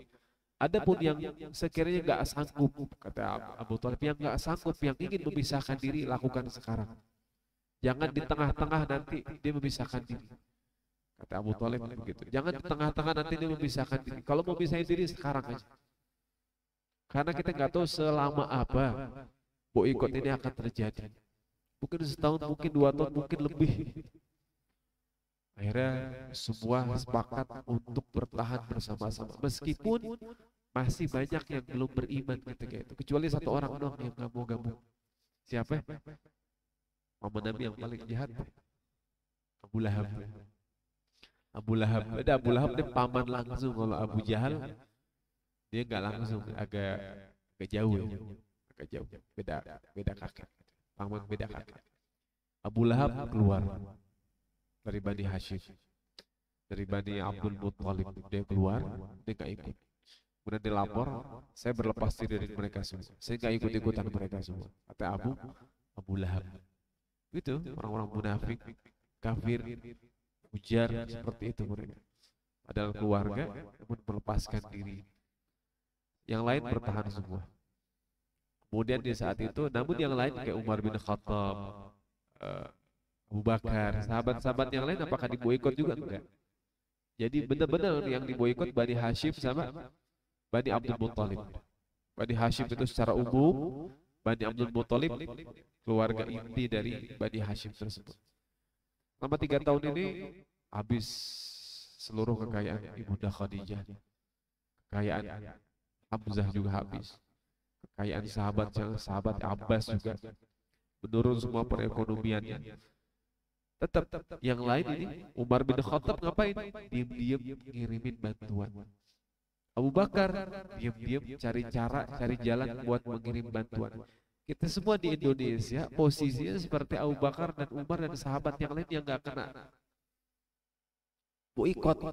Adapun yang sekiranya nggak sanggup, kata Abu Thalib, yang nggak sanggup, yang ingin memisahkan diri, lakukan sekarang. Jangan di tengah-tengah nanti dia memisahkan diri. Kata Abu Thalib begitu. Jangan di tengah-tengah nanti dia memisahkan diri. Kalau mau memisahkan diri sekarang aja. Karena kita nggak tahu selama apa boikot ini akan terjadi. Mungkin setahun, mungkin 2 tahun, mungkin lebih. Akhirnya semua sepakat untuk bertahan bersama-sama. Meskipun masih banyak yang belum beriman ketika itu. Kecuali 1 orang doang yang nggak mau gabung. Siapa? Paman Nabi yang paling jahat. Abu Lahab. Abu Lahab. Ada Abu Lahab dia paman langsung. Kalau Abu Jahal dia nggak langsung, agak jauh ya. Agak jauh. Beda kakek. Paman beda kakek. Abu Lahab keluar dari Bani Hashim, dari Bani Abdul Muthalib, dia keluar, dia gak ikut. Kemudian dia lapor, saya berlepas diri dari mereka semua, saya gak ikut-ikutan mereka semua. Kata Abu Lahab. Itu orang-orang munafik, kafir, ujar seperti itu mereka. Padahal keluarga pun melepaskan diri. Yang lain bertahan semua. Kemudian di saat itu, namun yang lain kayak Umar bin Khattab, Abu Bakar, sahabat-sahabat yang lain apakah diboikot juga? Enggak. Jadi benar-benar yang diboikot Bani Hashim sama Bani Abdul Muthalib. Bani Hashim itu secara umum, Bani Abdul Muthalib keluarga inti dari Bani Hashim tersebut. Selama 3 tahun ini habis seluruh kekayaan Ibunda Khadijah, kekayaan Hamzah juga habis, kekayaan sahabat Abbas juga menurun semua perekonomiannya. Tetap yang lain ini Umar bin Khattab ngapain? Diam-diam ngirimin bantuan. Abu Bakar diam-diam cari cara, cari jalan buat mengirim bantuan. Kita semua di Indonesia posisinya seperti Abu Bakar dan Umar dan sahabat yang lain yang nggak kena boikot,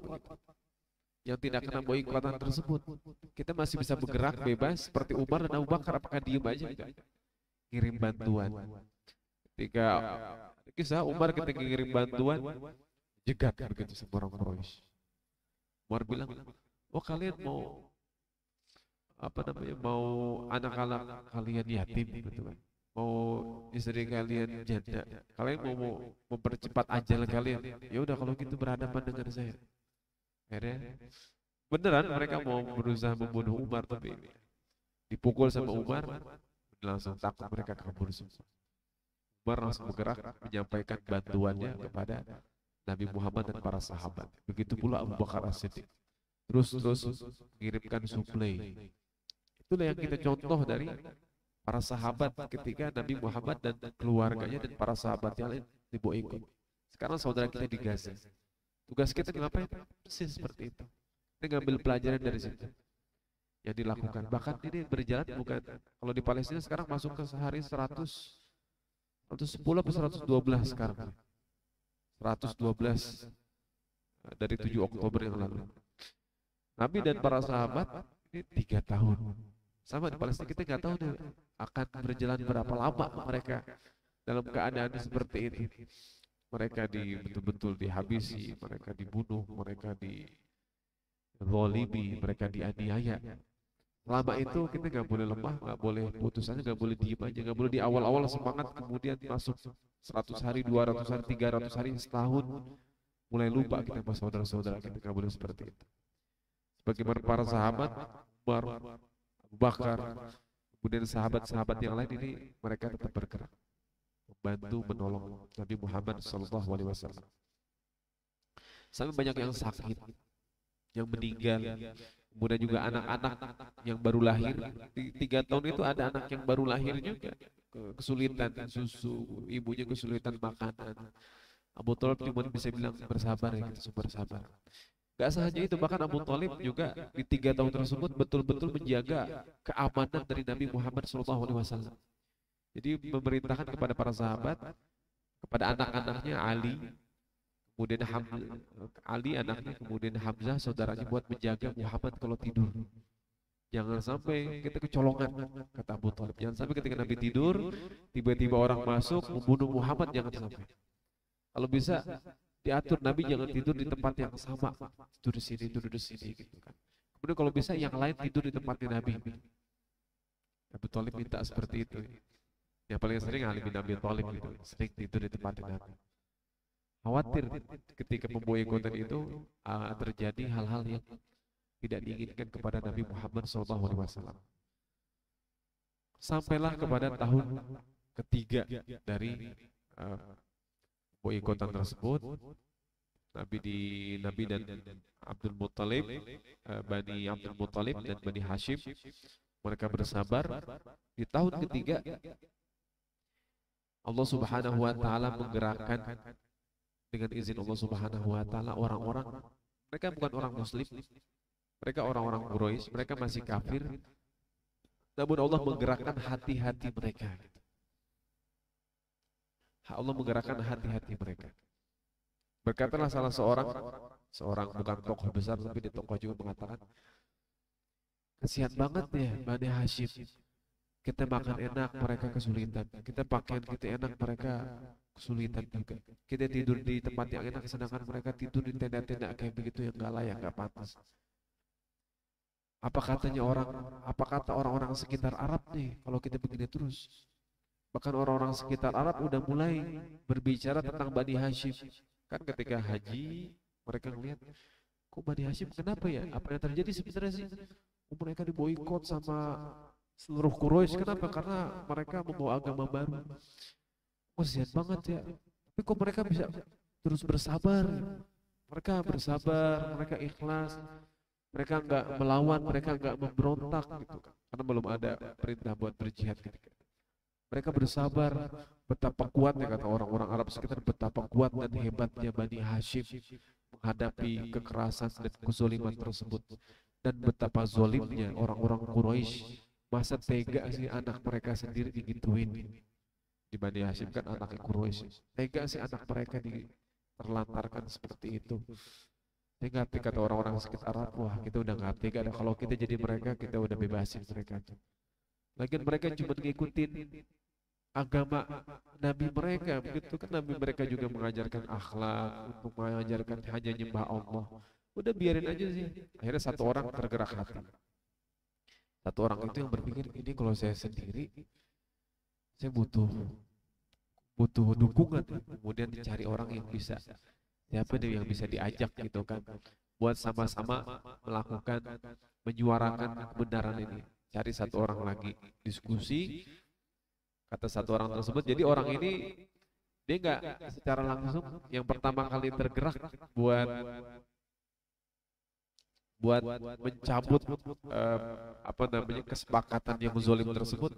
yang tidak kena boikotan tersebut. Kita masih bisa bergerak bebas seperti Umar dan Abu Bakar. Apakah diem aja? Enggak. Kirim bantuan. Ketika kisah Umar ketika ngirim bantuan, jegat begitu sama orang Quraisy. Umar bilang, oh kalian mau apa namanya, mau anak-anak kalian yatim gitu kan, mau istri kalian janda, kalian mau mempercepat ajal kalian, ya udah kalau gitu berhadapan dengan saya. Akhirnya beneran mereka mau berusaha membunuh Umar, tapi dipukul sama Umar, langsung takut mereka kabur semua. Umar langsung bergerak menyampaikan bantuannya kepada Nabi Muhammad dan para sahabat. Begitu pula Abu Bakar As-Siddiq. Terus mengirimkan suplai. Itulah yang kita contoh dari para sahabat ketika Nabi Muhammad dan keluarganya dan para sahabat yang lain dibawa. Sekarang saudara kita di Gaza. Tugas kita ngapain? Persis seperti itu. Kita ngambil pelajaran dari situ yang dilakukan. Bahkan ini berjalan bukan, kalau di Palestina sekarang masuk ke sehari 110 atau 112 sekarang. 112 dari 7 Oktober yang lalu. Nabi dan para sahabat ini 3 tahun. Sama di Palestina kita nggak tahu deh akan berjalan berapa lama mereka dalam keadaan seperti itu. Mereka betul-betul dihabisi, mereka dibunuh, mereka dizalimi, mereka dianiaya. Selama itu kita nggak boleh lemah, nggak boleh putus asa, nggak boleh diem aja, nggak boleh di awal-awal semangat kemudian masuk 100 hari, 200 hari, 300 hari, setahun mulai lupa kita sama saudara-saudara kita, nggak boleh seperti itu. Bagaimana para sahabat, Umar, Abu Bakar, kemudian sahabat-sahabat yang lain ini mereka tetap bergerak, membantu menolong Nabi Muhammad SAW. Sampai banyak yang sakit, yang meninggal. Kemudian juga anak-anak yang baru lahir, 3 tahun itu ada anak yang baru lahir juga kesulitan susu, ibunya kesulitan makanan. Abu Thalib cuma bisa bilang bersabar ya, kita bersabar. Gak sahaja itu, bahkan Abu Thalib juga di 3 tahun tersebut betul-betul menjaga keamanan dari Nabi Muhammad SAW. Jadi memerintahkan kepada para sahabat, kepada anak-anaknya Ali, kemudian Ali anaknya, kemudian Hamzah saudaranya buat menjaga Muhammad kalau tidur. Jangan sampai kita kecolongan, kata Abu Thalib. Jangan sampai ketika Nabi tidur, tiba-tiba orang masuk membunuh Muhammad, jangan sampai. Kalau bisa diatur Nabi jangan tidur di tempat yang sama, tidur di sini gitu kan. Kemudian kalau bisa yang lain tidur di tempatnya Nabi. Abu Thalib minta seperti itu. Yang paling sering Ali bin Abi Thalib gitu, sering tidur di tempatnya Nabi. Khawatir ketika pemboikotan itu terjadi hal-hal yang tidak diinginkan kepada Nabi Muhammad SAW. Sampailah kepada tahun ketiga dari boikotan tersebut, Nabi dan Abdul Muttalib, Bani Abdul Muttalib dan Bani Hashim, mereka bersabar. Di tahun ketiga Allah Subhanahu wa taala menggerakkan dengan izin Allah Subhanahu wa taala orang-orang, mereka bukan orang muslim, mereka orang-orang Quraisy, mereka masih kafir, namun Allah menggerakkan hati-hati mereka. Allah menggerakkan hati-hati mereka. Berkatalah salah seorang bukan tokoh besar tapi di tokoh juga mengatakan, kasihan banget ya Bani Hashim, kita makan enak mereka kesulitan, kita pakaian kita enak mereka kesulitan juga, kita tidur di tempat yang enak sedangkan mereka tidur di tenda-tenda kayak begitu yang gak layak, gak pantas. Apa kata orang-orang sekitar Arab nih kalau kita begini terus? Bahkan orang-orang sekitar Arab udah mulai berbicara tentang Bani Hashim. Kan ketika haji mereka ngeliat, kok Bani Hashim kenapa ya? Apa yang terjadi sebenarnya sih? Mereka diboikot sama seluruh Quraisy. Kenapa? Karena mereka membawa agama baru. Kasihan banget ya. Tapi kok mereka bisa terus bersabar? Mereka bersabar, mereka ikhlas, mereka nggak melawan, mereka nggak memberontak gitu kan. Karena belum ada perintah buat berjihad ketika. Mereka bersabar, betapa kuatnya kata orang-orang Arab sekitar, betapa kuat dan hebatnya Bani Hashim menghadapi kekerasan dan kezaliman tersebut, dan betapa zolimnya orang-orang Quraisy, masa tega sih anak mereka sendiri digituin. Di Bani Hashim kan anaknya Quraisy, tega sih anak mereka terlantarkan seperti itu. Saya ngerti kata orang-orang sekitar Arab, wah kita udah nggak tega, kalau kita jadi mereka kita udah bebasin mereka. Lagian mereka cuma ngikutin agama Nabi mereka, begitu kan Nabi mereka juga mengajarkan akhlak, untuk mengajarkan hanya nyembah Allah. Udah biarin aja sih. Akhirnya satu orang tergerak hati. Satu orang itu yang berpikir, ini kalau saya sendiri, saya butuh dukungan. Kemudian dicari orang yang bisa, siapa nih yang bisa diajak gitu kan, buat sama-sama melakukan, menyuarakan kebenaran ini. Cari satu orang lagi, diskusi, kata satu orang tersebut. Jadi orang ini dia nggak secara langsung yang pertama kali tergerak buat buat mencabut apa namanya kesepakatan yang zalim tersebut.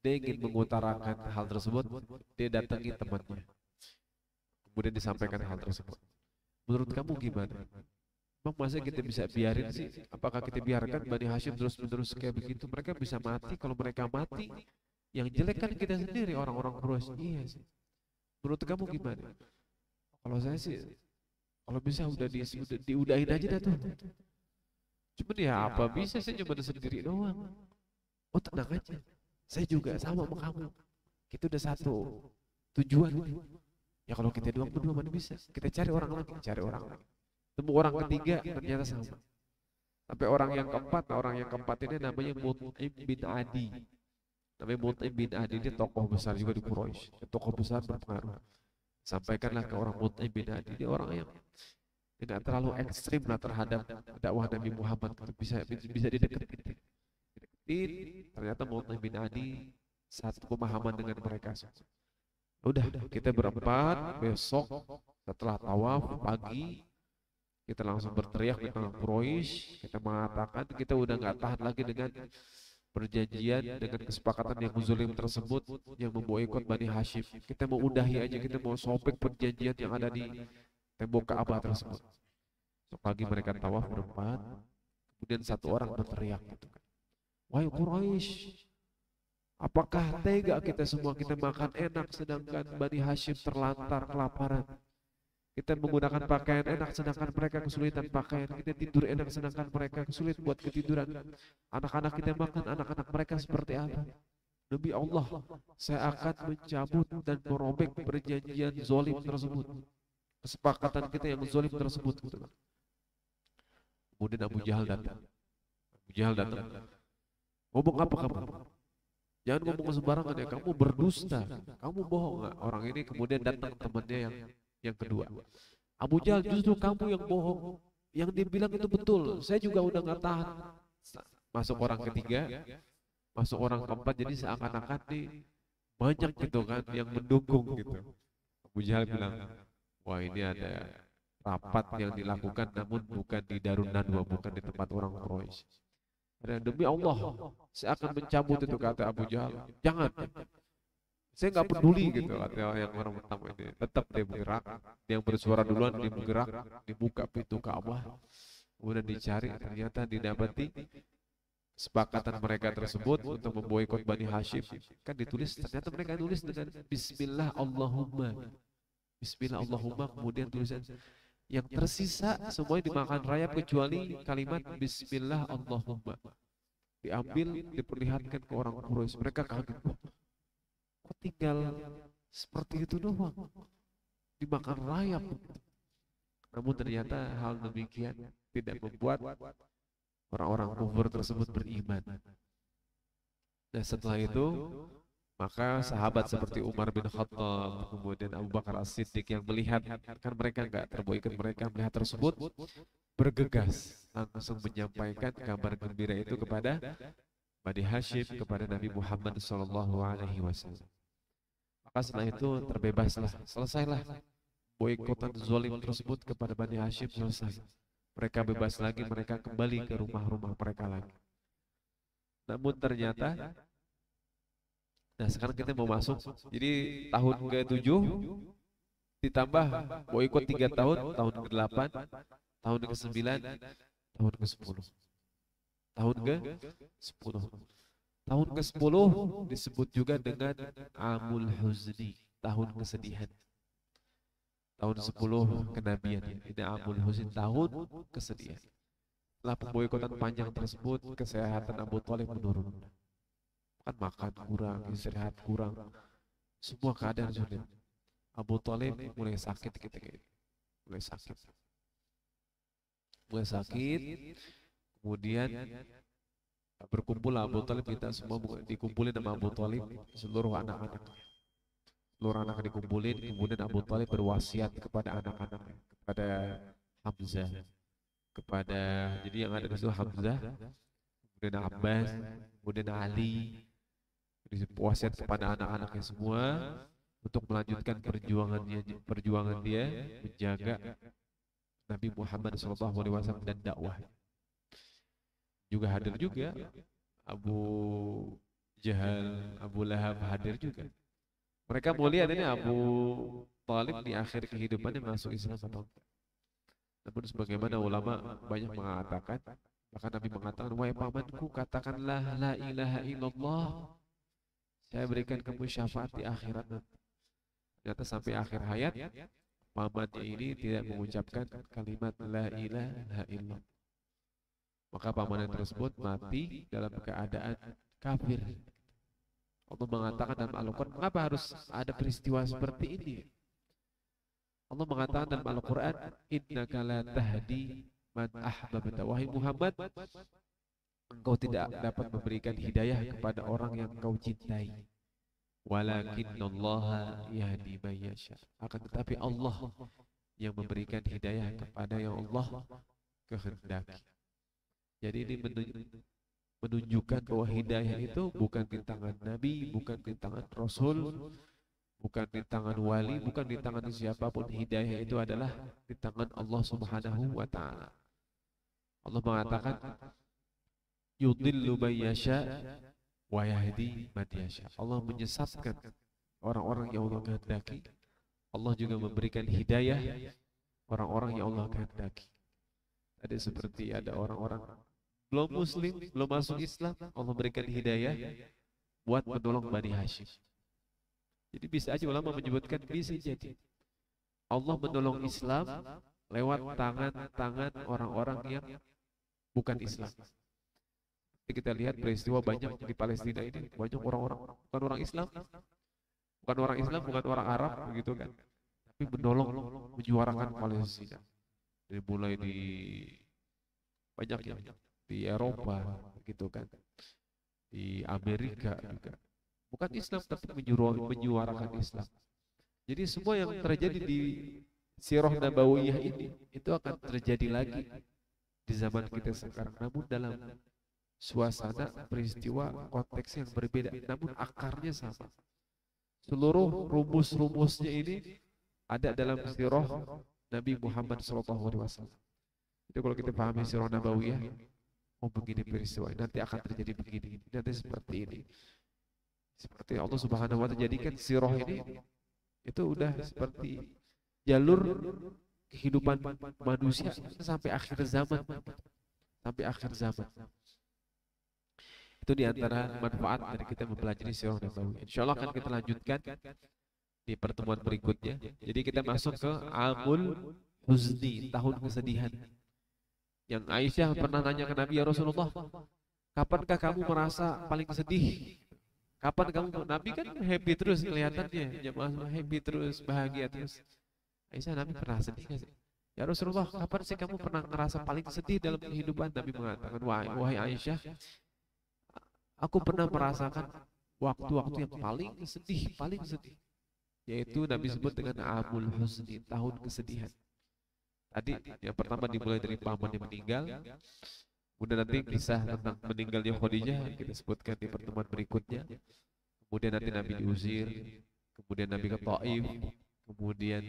Dia ingin mengutarakan hal tersebut, dia datangi temannya, kemudian disampaikan hal tersebut. Menurut kamu gimana? Bang, masa kita bisa biarin sih? Apakah kita biarkan Bani Hashim terus-menerus kayak begitu? Mereka bisa mati. Kalau mereka mati, yang jelek kan kita sendiri, orang-orang Quraisy. Iya sih. Menurut kamu gimana? Kalau saya sih, kalau bisa udah diudahin aja dah tuh. Cuman ya apa bisa, saya cuma sendiri doang. Oh tenang aja, saya juga sama sama kamu. Kita udah satu tujuan. Ya kalau kita doang berdua mana bisa? Kita cari orang lagi, cari orang lagi. Temu orang ketiga ternyata sama. Sampai orang yang keempat ini namanya Mut'im bin Adi. Namanya Mut'im bin Adi, ini tokoh besar juga di Quraisy, tokoh besar berpengaruh. Sampaikanlah ke orang Mut'im bin Adi, dia orang yang tidak terlalu ekstrim lah terhadap dakwah Nabi Muhammad, bisa dideketin. Ternyata Mut'im bin Adi satu pemahaman dengan mereka. Udah, kita berempat besok setelah tawaf pagi kita langsung berteriak di tengah Quraisy, kita mengatakan kita udah nggak tahan lagi dengan perjanjian, dengan kesepakatan yang zalim tersebut yang memboikot Bani Hashim. Kita mau udahi aja, kita mau sobek perjanjian yang ada di tembok Ka'bah tersebut. So, pagi mereka tawaf berempat, kemudian satu orang berteriak gitu kan, wahai Quraisy, apakah tega kita semua kita makan enak sedangkan Bani Hashim terlantar kelaparan? Kita menggunakan pakaian enak sedangkan mereka kesulitan pakaian. Kita tidur enak sedangkan mereka kesulitan buat ketiduran. Anak-anak kita makan, anak-anak mereka seperti apa? Demi Allah, saya akan mencabut dan merobek perjanjian zalim tersebut. Kesepakatan kita yang zalim tersebut. Kemudian Abu Jahal datang. Abu Jahal datang. Ngomong apa kamu? Jangan ngomong sembarangan ya, kamu berdusta. Kamu bohong nggak? Orang ini kemudian datang temannya yang kedua. Abu Jahal, justru kamu yang bohong. Yang dibilang itu betul. Saya juga udah nggak tahan. Masuk orang ketiga, masuk orang keempat, jadi seakan-akan nih banyak gitu kan yang mendukung gitu. Abu Jahal bilang, wah ini ada rapat yang dilakukan namun bukan di Darun Nadwa, bukan di tempat orang Quraisy. Dan demi Allah, saya akan mencabut itu, kata Abu Jahal. Jangan. Saya nggak peduli gitu, kata yang orang pertama ini. Tetap dia bergerak, dia yang bersuara duluan dia bergerak, dibuka pintu Ka'bah, kemudian dicari, ternyata didapati kesepakatan mereka tersebut untuk memboikot Bani Hashim. Kan ditulis, ternyata mereka tulis dengan Bismillah Allahumma, Bismillah Allahumma, kemudian tulisan yang tersisa semuanya dimakan rayap kecuali kalimat Bismillah Allahumma. Diambil, diperlihatkan ke orang Quraisy, mereka kaget. Kok tinggal seperti itu doang, dimakan rayap. Namun ternyata hal demikian tidak membuat orang-orang kufur tersebut beriman. Dan setelah itu, maka sahabat seperti Umar bin Khattab, kemudian Abu Bakar As-Siddiq yang melihat, kan mereka nggak terboikot, mereka melihat tersebut, bergegas langsung menyampaikan kabar gembira itu kepada Bani Hashim, kepada Nabi Muhammad SAW. Maka setelah itu terbebaslah, selesailah boikotan zalim tersebut kepada Bani Hashim, selesai. Mereka bebas lagi, mereka kembali ke rumah-rumah mereka lagi. Namun ternyata, nah sekarang kita mau masuk, jadi tahun ke-7 ditambah boikot 3 tahun, tahun ke-8, tahun ke-9, tahun ke-10. Tahun ke-10. Tahun ke-10 disebut juga dengan Amul Huzni, tahun kesedihan. Tahun 10 kenabian. Ini Amul Huzni, tahun kesedihan. Setelah pemboikotan panjang tersebut, kesehatan Abu Thalib menurun. Kan makan kurang, istirahat kurang, semua keadaan sulit. Abu Thalib mulai sakit gitu. Mulai sakit. Kemudian Berkumpul Abu Talib, kita semua dikumpulin sama Abu Talib, seluruh anak-anak. Seluruh anak dikumpulin, kemudian Abu Talib berwasiat kepada anak-anak, kepada Hamzah, kepada, jadi yang ada di situ Hamzah, kemudian Abbas, kemudian Ali, wasiat kepada anak-anaknya semua untuk melanjutkan perjuangan dia menjaga Nabi Muhammad SAW dan dakwah. Juga hadir juga Abu Jahal, Abu Lahab hadir juga. Mereka mau lihat ini Abu Talib di akhir kehidupannya masuk Islam atau enggak. Namun sebagaimana ulama banyak mengatakan, bahkan Nabi mengatakan, wahai pamanku, katakanlah la ilaha illallah, saya berikan kamu syafaat di akhirat nanti. Ternyata sampai akhir hayat pamannya ini tidak mengucapkan kalimat la ilaha illallah. Maka pamannya tersebut mati dalam keadaan kafir. Allah mengatakan dalam Al-Quran, mengapa harus ada peristiwa seperti ini? Allah mengatakan dalam Al-Quran, innaka la tahdi man ahbabta, wahai Muhammad, engkau tidak dapat memberikan hidayah kepada orang yang engkau cintai. Walakinallaha yahdi man yasha. Akan tetapi Allah yang memberikan hidayah kepada yang Allah kehendaki. Jadi ini menunjukkan bahwa hidayah itu bukan di tangan Nabi, bukan di tangan Rasul, bukan di tangan wali, bukan di tangan siapapun. Hidayah itu adalah di tangan Allah Subhanahu wa Ta'ala. Allah mengatakan, yudillu man yasha wa yahdi man yasha. Allah menyesatkan orang-orang yang Allah kehendaki. Allah juga memberikan hidayah orang-orang yang Allah kehendaki. Tadi seperti ada orang-orang belum muslim, belum masuk Islam, Allah berikan hidayah buat menolong Bani Hashim. Jadi bisa aja ulama menyebutkan, bisa jadi Allah menolong Islam lewat tangan-tangan orang-orang yang bukan Islam. Jadi kita lihat peristiwa banyak di Palestina ini, banyak orang-orang bukan orang Islam, bukan orang Arab, begitu kan, tapi menolong, menyuarakan Palestina. Dari mulai di banyak ya, di Eropa, gitu kan, di Amerika juga, bukan Islam tapi menyuarakan Islam. Jadi semua yang terjadi di Sirah Nabawiyah ini itu akan terjadi lagi di zaman kita sekarang, namun dalam suasana peristiwa konteks yang berbeda, namun akarnya sama. Seluruh rumus-rumusnya ini ada dalam Sirah Nabi Muhammad SAW. Jadi kalau kita pahami Sirah Nabawiyah, oh begini peristiwa, nanti akan terjadi begini, nanti seperti ini. Seperti Allah Subhanahu wa Ta'ala jadikan sirah ini itu udah seperti jalur kehidupan manusia sampai akhir zaman. Sampai akhir zaman. Itu diantara manfaat dari kita mempelajari sirah Nabawiyah. Insyaallah akan kita lanjutkan di pertemuan berikutnya. Jadi kita masuk ke Amul Huzni, tahun kesedihan. Yang Aisyah pernah nanya ke Nabi, ya Rasulullah, kapankah kamu merasa paling sedih? Kapan kamu? Nabi kan happy terus kelihatannya, jemaah happy terus, bahagia terus. Aisyah, Nabi pernah sedih gak sih? Ya Rasulullah, kapan sih kamu pernah ngerasa paling sedih dalam kehidupan? Nabi mengatakan, wahai Aisyah, aku pernah merasakan waktu-waktu yang paling sedih, yaitu Nabi sebut dengan Amul Huzni, tahun kesedihan. Tadi yang pertama dimulai dari paman yang meninggal, kemudian nanti kisah tentang meninggalnya Khadijah kita sebutkan di pertemuan berikutnya. Kemudian nanti Nabi diusir, kemudian Nabi ke Taif, kemudian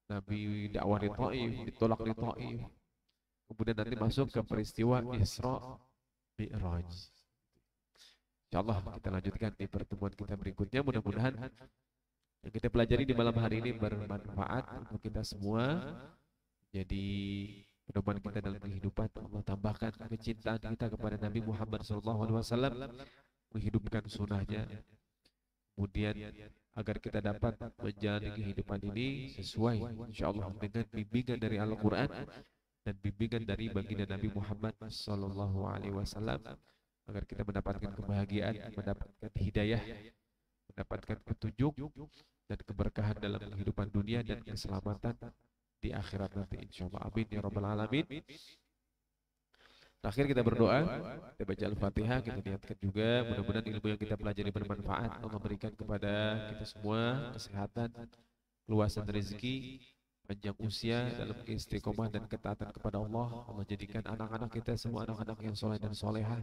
Nabi dakwah di Taif, ditolak di Taif. Kemudian nanti masuk ke peristiwa Isra Mi'raj. Insyaallah kita lanjutkan di pertemuan kita berikutnya. Mudah-mudahan yang kita pelajari di malam hari ini bermanfaat untuk kita semua. Jadi pedoman kita dalam kehidupan, Allah tambahkan kecintaan kita kepada Nabi Muhammad SAW, menghidupkan sunnahnya, kemudian agar kita dapat menjalani kehidupan ini sesuai insyaallah dengan bimbingan dari Al-Quran dan bimbingan dari baginda Nabi Muhammad SAW, agar kita mendapatkan kebahagiaan, mendapatkan hidayah, mendapatkan petunjuk dan keberkahan dalam kehidupan dunia dan keselamatan di akhirat nanti insyaallah. Amin ya rabbal alamin. Terakhir kita berdoa, kita baca Al-Fatihah, kita niatkan juga mudah-mudahan ilmu yang kita pelajari bermanfaat. Allah berikan kepada kita semua kesehatan, keluasan rezeki, panjang usia dalam keistiqomah dan ketaatan kepada Allah. Allah jadikan anak-anak kita semua anak-anak yang soleh dan solehah.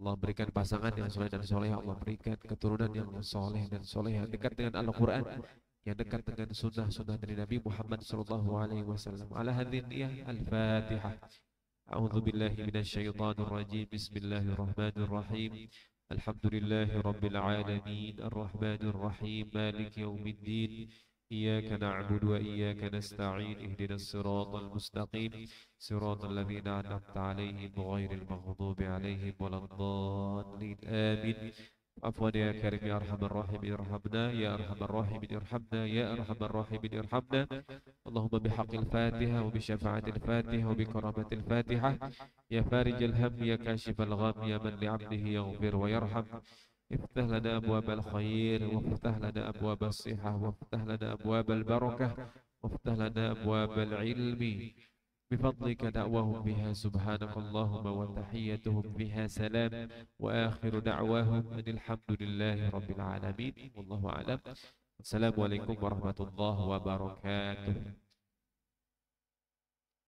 Allah berikan pasangan yang soleh dan soleh. Allah berikan keturunan yang soleh dan soleh yang dekat dengan Al-Quran, yang dekat dengan sunnah-sunnah dari Nabi Muhammad sallallahu alaihi wasallam. Ala hadhihi niyah Al-Fatihah. A'udzu billahi minasyaitonir rajim. Bismillahirrahmanirrahim. Alhamdulillahi rabbil alamin. Arrahmanir rahim. Maliki yaumiddin. إياك نعبد وإياك نستعين اهدنا الصراط المستقيم صراط الذين أنعمت عليهم غير المغضوب عليهم ولا الضالين آمين عفوا يا كريم يا أرحم الراحمين ارحمنا يا أرحم الراحمين ارحمنا يا أرحم الراحمين ارحمنا اللهم بحق الفاتحة وبشفاعة الفاتحة وبكرامة الفاتحة يا فارج الهم يا كاشف الغم يا من لعبده يغفر ويرحم افتح لنا أبواب الخير وافتح لنا أبواب الصحة وافتح لنا أبواب البركة وافتح لنا أبواب العلم بفضلك دعواهم بها سبحانك اللهم وتحيتهم بها سلام وآخر دعواهم أن الحمد لله رب العالمين والله أعلم. السلام عليكم ورحمة الله وبركاته.